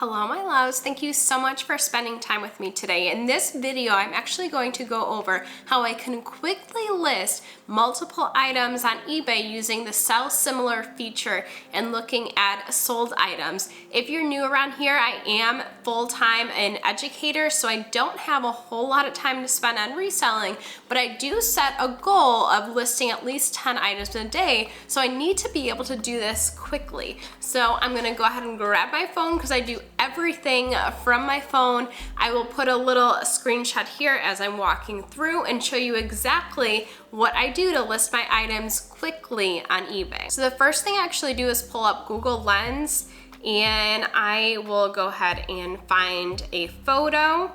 Hello my loves, thank you so much for spending time with me today. In this video, I'm actually going to go over how I can quickly list multiple items on eBay using the sell similar feature and looking at sold items. If you're new around here, I am full-time an educator, so I don't have a whole lot of time to spend on reselling, but I do set a goal of listing at least 10 items a day, so I need to be able to do this quickly. So I'm gonna go ahead and grab my phone because I do everything from my phone. I will put a little screenshot here as I'm walking through and show you exactly what I do to list my items quickly on eBay. So the first thing I actually do is pull up Google Lens, and I will go ahead and find a photo.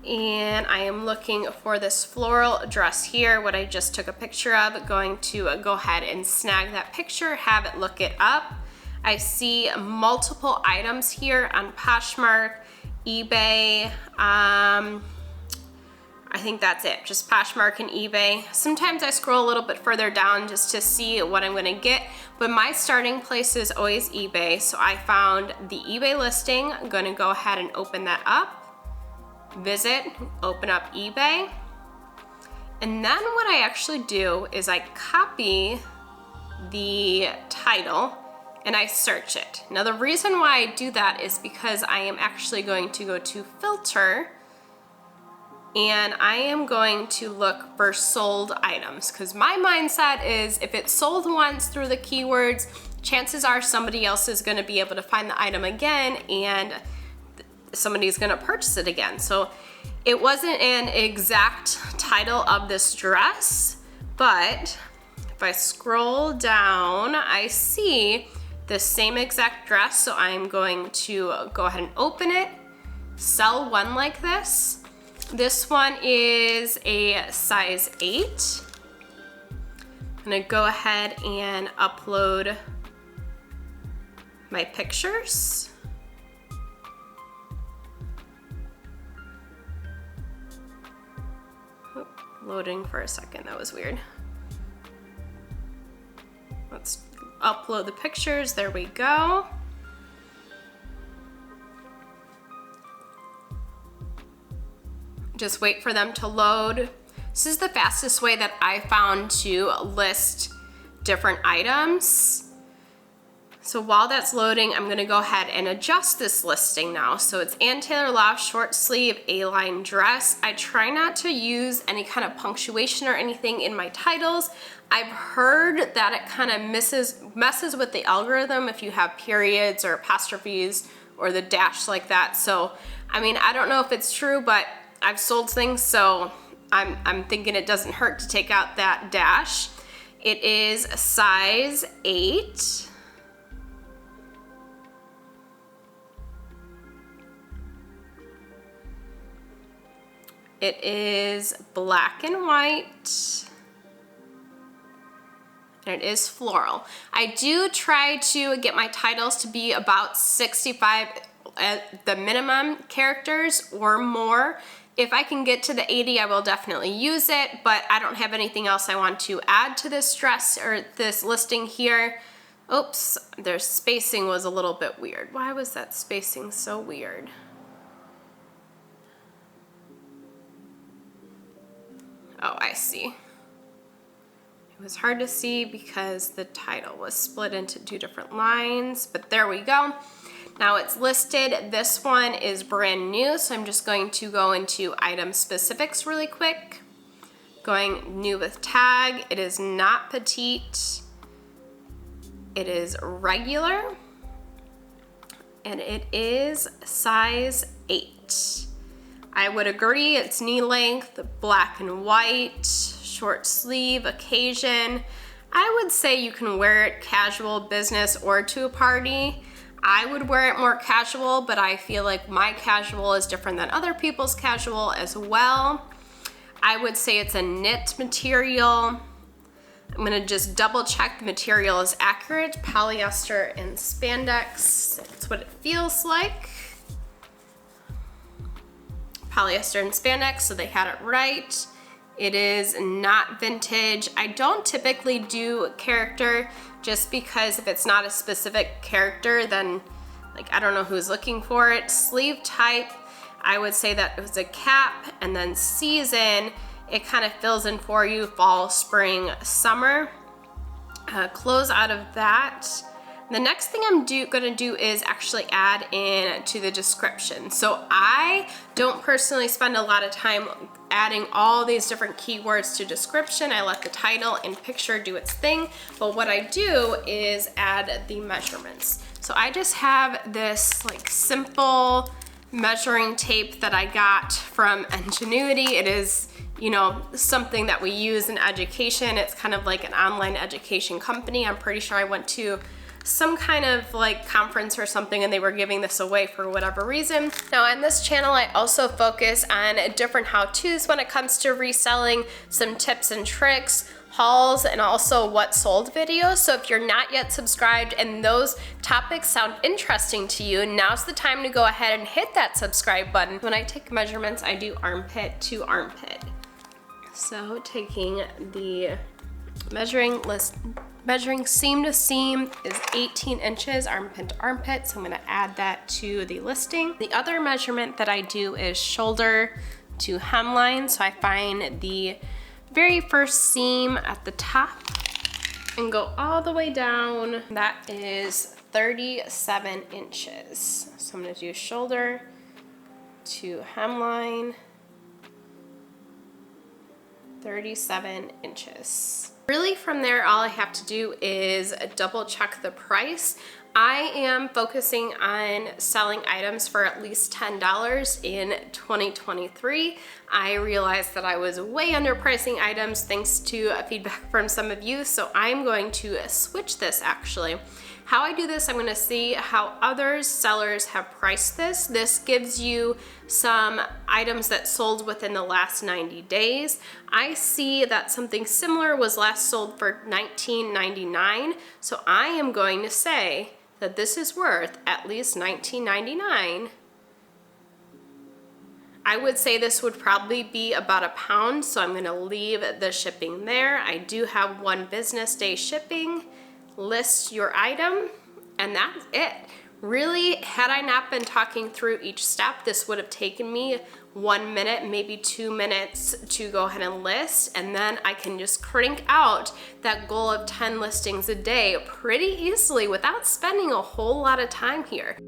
And I am looking for this floral dress here, what I just took a picture of. Going to go ahead and snag that picture, have it look it up. I see multiple items here on Poshmark, eBay. I think that's it, just Poshmark and eBay. Sometimes I scroll a little bit further down just to see what I'm gonna get, but my starting place is always eBay. So I found the eBay listing. I'm gonna go ahead and open that up, visit, open up eBay. And then what I actually do is I copy the title and I search it. Now the reason why I do that is because I am actually going to go to filter and I am going to look for sold items, because my mindset is if it's sold once through the keywords, chances are somebody else is gonna be able to find the item again and somebody's gonna purchase it again. So it wasn't an exact title of this dress, but if I scroll down, I see the same exact dress, so I'm going to go ahead and open it, sell one like this. This one is a size 8. I'm gonna go ahead and upload my pictures. Oh, loading for a second, that was weird. Let's upload the pictures, there we go. Just wait for them to load. This is the fastest way that I found to list different items. So while that's loading, I'm gonna go ahead and adjust this listing now. So it's Ann Taylor Loft short sleeve A-line dress. I try not to use any kind of punctuation or anything in my titles. I've heard that it kind of messes with the algorithm if you have periods or apostrophes or the dash like that. So, I mean, I don't know if it's true, but I've sold things, so I'm thinking it doesn't hurt to take out that dash. It is a size 8. It is black and white. And it is floral. I do try to get my titles to be about 65 at the minimum characters or more. If I can get to the 80, I will definitely use it, but I don't have anything else I want to add to this dress or this listing here. Oops, their spacing was a little bit weird. Why was that spacing so weird? Oh, I see. It was hard to see because the title was split into 2 different lines, but there we go. Now it's listed. This one is brand new, so I'm just going to go into item specifics really quick. Going new with tag. It is not petite. It is regular. And it is size 8. I would agree, it's knee length, black and white, short sleeve, occasion. I would say you can wear it casual, business, or to a party. I would wear it more casual, but I feel like my casual is different than other people's casual as well. I would say it's a knit material. I'm gonna just double check the material is accurate. Polyester and spandex, that's what it feels like. Polyester and spandex, so they had it right. It is not vintage. I don't typically do character just because if it's not a specific character, then like I don't know who's looking for it. Sleeve type, I would say that it was a cap, and then season, it kind of fills in for you fall, spring, summer. Close out of that. The next thing I'm gonna do is actually add in to the description. So I don't personally spend a lot of time adding all these different keywords to description. I let the title and picture do its thing, but what I do is add the measurements. So I just have this like simple measuring tape that I got from Ingenuity. It is, you know, something that we use in education. It's kind of like an online education company. I'm pretty sure I went to some kind of like conference or something and they were giving this away for whatever reason. Now on this channel, I also focus on different how-tos when it comes to reselling, some tips and tricks, hauls, and also what sold videos. So if you're not yet subscribed and those topics sound interesting to you, now's the time to go ahead and hit that subscribe button. When I take measurements, I do armpit to armpit. So taking the measuring seam to seam is 18 inches, armpit to armpit, so I'm gonna add that to the listing. The other measurement that I do is shoulder to hemline, so I find the very first seam at the top and go all the way down. That is 37 inches. So I'm gonna do shoulder to hemline, 37 inches. Really from there, all I have to do is double check the price. I am focusing on selling items for at least $10 in 2023. I realized that I was way underpricing items thanks to feedback from some of you, so I'm going to switch this actually. How I do this, I'm gonna see how other sellers have priced this. This gives you some items that sold within the last 90 days. I see that something similar was last sold for $19.99, so I am going to say that this is worth at least $19.99. I would say this would probably be about £1, so I'm gonna leave the shipping there. I do have 1 business day shipping. List your item, and that's it. Really, had I not been talking through each step, this would have taken me 1 minute, maybe 2 minutes to go ahead and list, and then I can just crank out that goal of 10 listings a day pretty easily without spending a whole lot of time here.